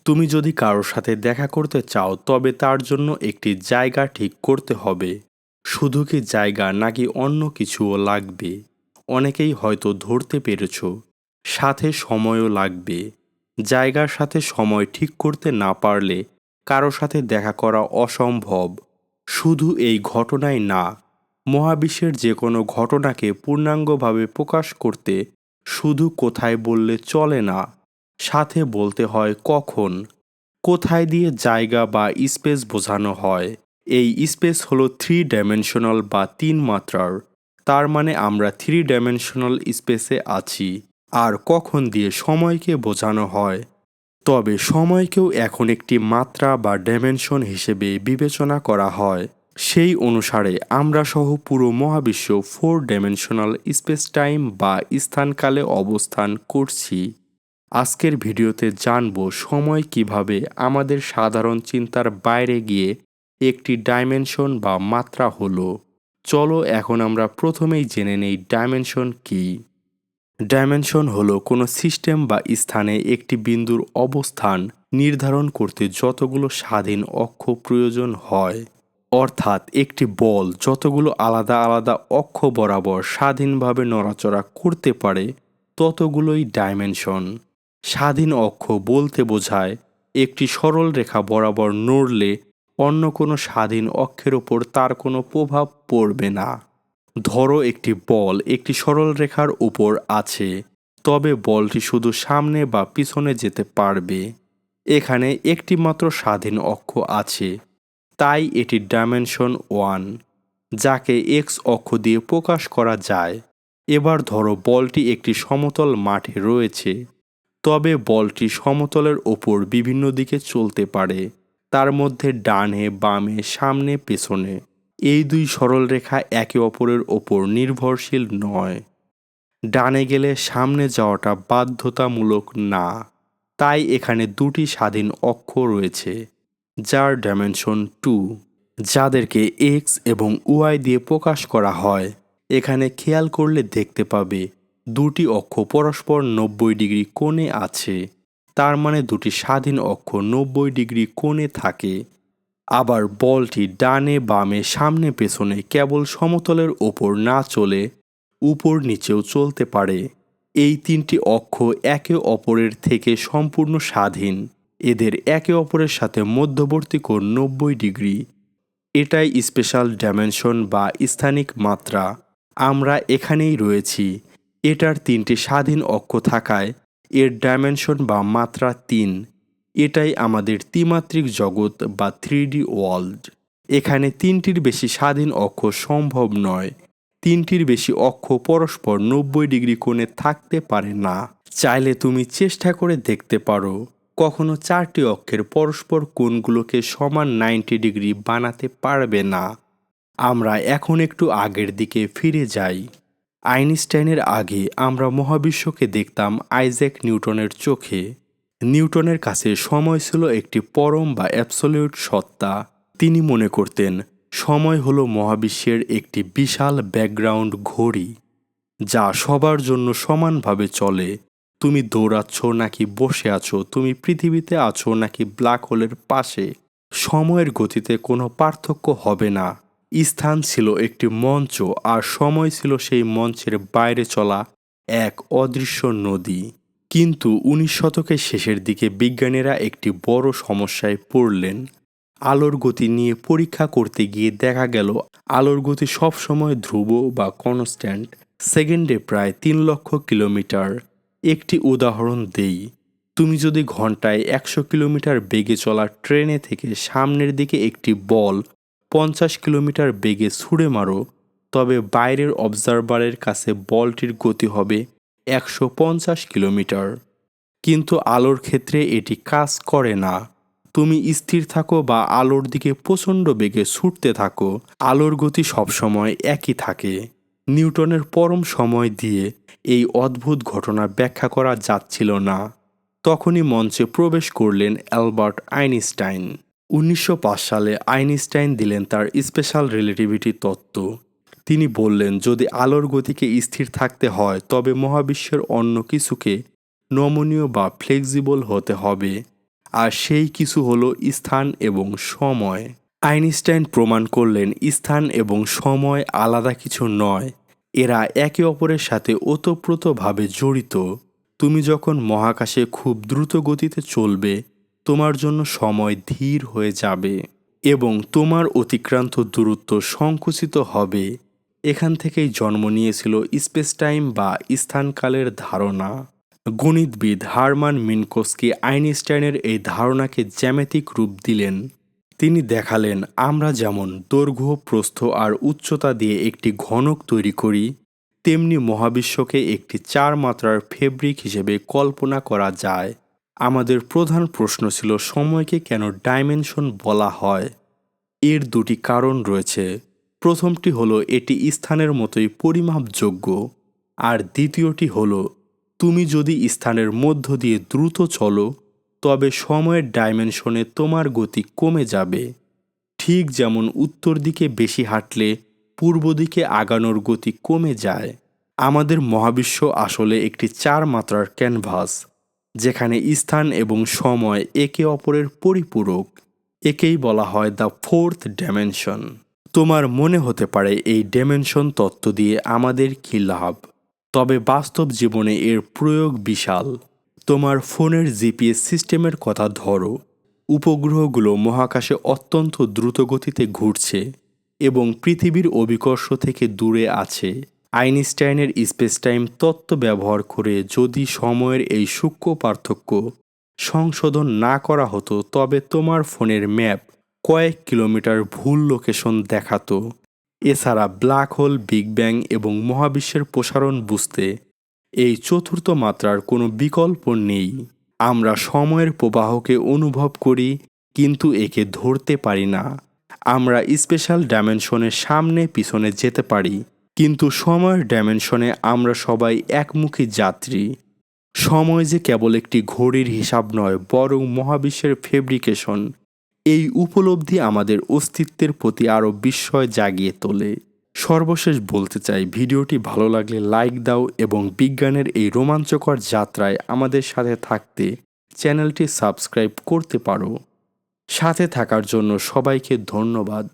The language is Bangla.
তুমি যদি কারোর সাথে দেখা করতে চাও তবে তার জন্য একটি জায়গা ঠিক করতে হবে। শুধু কি জায়গা নাকি অন্য কিছুও লাগবে? অনেকেই হয়তো ধরতে পেরেছ, সাথে সময়ও লাগবে। জায়গার সাথে সময় ঠিক করতে না পারলে কারো সাথে দেখা করা অসম্ভব। শুধু এই ঘটনাই না, মহাবিশ্বের যে কোনো ঘটনাকে পূর্ণাঙ্গভাবে প্রকাশ করতে শুধু কোথায় বললে চলে না, সাথে বলতে হয় কখন। কোথায় দিয়ে জায়গা বা স্পেস বোঝানো হয়। এই স্পেস হলো 3 ডাইমেনশনাল বা 3 মাত্রার। তার মানে আমরা 3 ডাইমেনশনাল স্পেসে আছি। আর কখন দিয়ে সময়কে বোঝানো হয়। তবে সময়কেও এখন একটি মাত্রা বা ডাইমেনশন হিসেবে বিবেচনা করা হয়। সেই অনুসারে আমরা সহ পুরো মহাবিশ্ব 4 ডাইমেনশনাল স্পেস টাইম বা স্থানকালে অবস্থান করছি। আজকের ভিডিওতে জানব সময় কিভাবে আমাদের সাধারণ চিন্তার বাইরে গিয়ে একটি ডাইমেনশন বা মাত্রা হলো। চলো এখন আমরা প্রথমেই জেনে নেই ডাইমেনশন কী। ডাইমেনশন হলো কোনো সিস্টেম বা স্থানে একটি বিন্দুর অবস্থান নির্ধারণ করতে যতগুলো স্বাধীন অক্ষ প্রয়োজন হয়। অর্থাৎ একটি বল যতগুলো আলাদা আলাদা অক্ষ বরাবর স্বাধীনভাবে নড়াচড়া করতে পারে ততগুলোই ডাইমেনশন। স্বাধীন অক্ষ বলতে বোঝায় একটি সরল রেখা বরাবর নড়লে অন্য কোনো স্বাধীন অক্ষের ওপর তার কোনো প্রভাব পড়বে না। ধরো একটি বল একটি সরল রেখার উপর আছে, তবে বলটি শুধু সামনে বা পিছনে যেতে পারবে। এখানে একটি মাত্র স্বাধীন অক্ষ আছে, তাই এটি ডাইমেনশন 1, যাকে এক্স অক্ষ দিয়ে প্রকাশ করা যায়। এবার ধরো বলটি একটি সমতল মাঠে রয়েছে, তবে বলটি সমতলের ওপর বিভিন্ন দিকে চলতে পারে, তার মধ্যে ডানে বামে সামনে পেছনে। এই দুই সরল রেখা একে অপরের ওপর নির্ভরশীল নয়। ডানে গেলে সামনে যাওয়াটা বাধ্যতামূলক না, তাই এখানে দুটি স্বাধীন অক্ষ রয়েছে, যার ডাইমেনশন 2, যাদেরকে এক্স এবং ওয়াই দিয়ে প্রকাশ করা হয়। এখানে খেয়াল করলে দেখতে পাবে দুটি অক্ষ পরস্পর 90 ডিগ্রি কোণে আছে, তার মানে দুটি স্বাধীন অক্ষ 90 ডিগ্রি কোণে থাকে। আবার বলটি ডানে বামে সামনে পেছনে কেবল সমতলের ওপর না চলে উপর নিচেও চলতে পারে। এই তিনটি অক্ষ একে অপরের থেকে সম্পূর্ণ স্বাধীন। এদের একে অপরের সাথে মধ্যবর্তী কোণ 90 ডিগ্রি। এটাই স্পেশাল ডাইমেনশন বা স্থানিক মাত্রা। আমরা এখানেই রয়েছি। এটার তিনটি স্বাধীন অক্ষ থাকায় এর ডাইমেনশন বা মাত্রা 3। এটাই আমাদের ত্রিমাত্রিক জগৎ বা 3D ওয়ার্ল্ড। এখানে তিনটির বেশি স্বাধীন অক্ষ সম্ভব নয়। তিনটির বেশি অক্ষ পরস্পর 90 ডিগ্রি কোণে থাকতে পারে না। চাইলে তুমি চেষ্টা করে দেখতে পারো, কখনো 4টি অক্ষের পরস্পর কোণগুলোকে সমান 90 ডিগ্রি বানাতে পারবে না। আমরা এখন একটু আগের দিকে ফিরে যাই। আইনস্টাইনের আগে আমরা মহাবিশ্বকে দেখতাম আইজ্যাক নিউটনের চোখে। নিউটনের কাছে সময় ছিল একটি পরম বা অ্যাবসলিউট সত্তা। তিনি মনে করতেন সময় হলো মহাবিশ্বের একটি বিশাল ব্যাকগ্রাউন্ড ঘড়ি, যা সবার জন্য সমানভাবে চলে। তুমি দৌড়াচ্ছ নাকি বসে আছো, তুমি পৃথিবীতে আছো নাকি ব্ল্যাক হোলের পাশে, সময়ের গতিতে কোনো পার্থক্য হবে না। স্থান ছিল একটি মঞ্চ আর সময় ছিল সেই মঞ্চের বাইরে চলা এক অদৃশ্য নদী। কিন্তু 19 শতকের শেষের দিকে বিজ্ঞানীরা একটি বড় সমস্যায় পড়লেন। আলোর গতি নিয়ে পরীক্ষা করতে গিয়ে দেখা গেল আলোর গতি সবসময় ধ্রুব বা কনস্ট্যান্ট, সেকেন্ডে প্রায় 3 লক্ষ কিলোমিটার। একটি উদাহরণ দেই, তুমি যদি ঘন্টায় 100 কিলোমিটার বেগে চলা ট্রেনে থেকে সামনের দিকে একটি বল 50 কিলোমিটার বেগে ছুঁড়ে মারো, তবে বাইরের অবজারভারের কাছে বলটির গতি হবে 150 কিলোমিটার। কিন্তু আলোর ক্ষেত্রে এটি কাজ করে না। তুমি স্থির থাকো বা আলোর দিকে প্রচণ্ড বেগে ছুটতে থাকো, আলোর গতি সবসময় একই থাকে। নিউটনের পরম সময় দিয়ে এই অদ্ভুত ঘটনা ব্যাখ্যা করা যাচ্ছিল না। তখনই মঞ্চে প্রবেশ করলেন অ্যালবার্ট আইনস্টাইন। 1905 সালে আইনস্টাইন দিলেন তার স্পেশাল রিলেটিভিটি তত্ত্ব। তিনি বললেন যদি আলোর গতিকে স্থির থাকতে হয় তবে মহাবিশ্বের অন্য কিছুকে নমনীয় বা ফ্লেক্সিবল হতে হবে। আর সেই কিছু হলো স্থান এবং সময়। আইনস্টাইন প্রমাণ করলেন স্থান এবং সময় আলাদা কিছু নয়, এরা একে অপরের সাথে ওতপ্রোতভাবে জড়িত। তুমি যখন মহাকাশে খুব দ্রুত গতিতে চলবে, তোমার জন্য সময় ধীর হয়ে যাবে এবং তোমার অতিক্রান্ত দূরত্ব সংকুচিত হবে। এখান থেকেই জন্ম নিয়েছিল স্পেস টাইম বা স্থানকালের ধারণা। গণিতবিদ হারমান মিনকোস্কি আইনস্টাইনের এই ধারণাকে জ্যামিতিক রূপ দিলেন। তিনি দেখালেন আমরা যেমন দৈর্ঘ্য, প্রস্থ আর উচ্চতা দিয়ে একটি ঘনক তৈরি করি, তেমনি মহাবিশ্বকে একটি 4 মাত্রার ফেব্রিক হিসেবে কল্পনা করা যায়। আমাদের প্রধান প্রশ্ন ছিল সময়কে কেন ডাইমেনশন বলা হয়। এর দুটি কারণ রয়েছে। প্রথমটি হলো এটি স্থানের মতোই পরিমাপযোগ্য, আর দ্বিতীয়টি হলো তুমি যদি স্থানের মধ্য দিয়ে দ্রুত চলো, তবে সময়ের ডাইমেনশনে তোমার গতি কমে যাবে। ঠিক যেমন উত্তর দিকে বেশি হাঁটলে পূর্ব দিকে আগানোর গতি কমে যায়। আমাদের মহাবিশ্ব আসলে একটি 4 মাত্রার ক্যানভাস, যেখানে স্থান এবং সময় একে অপরের পরিপূরক। একেই বলা হয় দ্য ফোর্থ ডাইমেনশন। তোমার মনে হতে পারে এই ডাইমেনশন তত্ত্ব দিয়ে আমাদের কী লাভ, তবে বাস্তব জীবনে এর প্রয়োগ বিশাল। তোমার ফোনের জিপিএস সিস্টেমের কথা ধরো। উপগ্রহগুলো মহাকাশে অত্যন্ত দ্রুত গতিতে ঘুরছে এবং পৃথিবীর অভিকর্ষ থেকে দূরে আছে। আইনস্টাইনের স্পেস টাইম তত্ত্ব ব্যবহার করে যদি সময়ের এই সূক্ষ্ম পার্থক্য সংশোধন না করা হতো, তবে তোমার ফোনের ম্যাপ কয়েক কিলোমিটার ভুল লোকেশন দেখাতো। এছাড়া ব্ল্যাক হোল, বিগ ব্যাং এবং মহাবিশ্বের প্রসারণ বুঝতে এই চতুর্থ মাত্রার কোনো বিকল্প নেই। আমরা সময়ের প্রবাহকে অনুভব করি, কিন্তু একে ধরতে পারি না। আমরা স্পেশাল ডাইমেনশনের সামনে পিছনে যেতে পারি, কিন্তু সময়ের ডাইমেনশনে আমরা সবাই একমুখী যাত্রী। সময় যে কেবল একটি ঘড়ির হিসাব নয়, বরং মহাবিশ্বের ফেব্রিকেশন। এই উপলব্ধি আমাদের অস্তিত্বের প্রতি আরও বিস্ময় জাগিয়ে তোলে। সর্বশেষ বলতে চাই, ভিডিওটি ভালো লাগলে লাইক দাও এবং বিজ্ঞানের এই রোমাঞ্চকর যাত্রায় আমাদের সাথে থাকতে চ্যানেলটি সাবস্ক্রাইব করতে পারো। সাথে থাকার জন্য সবাইকে ধন্যবাদ।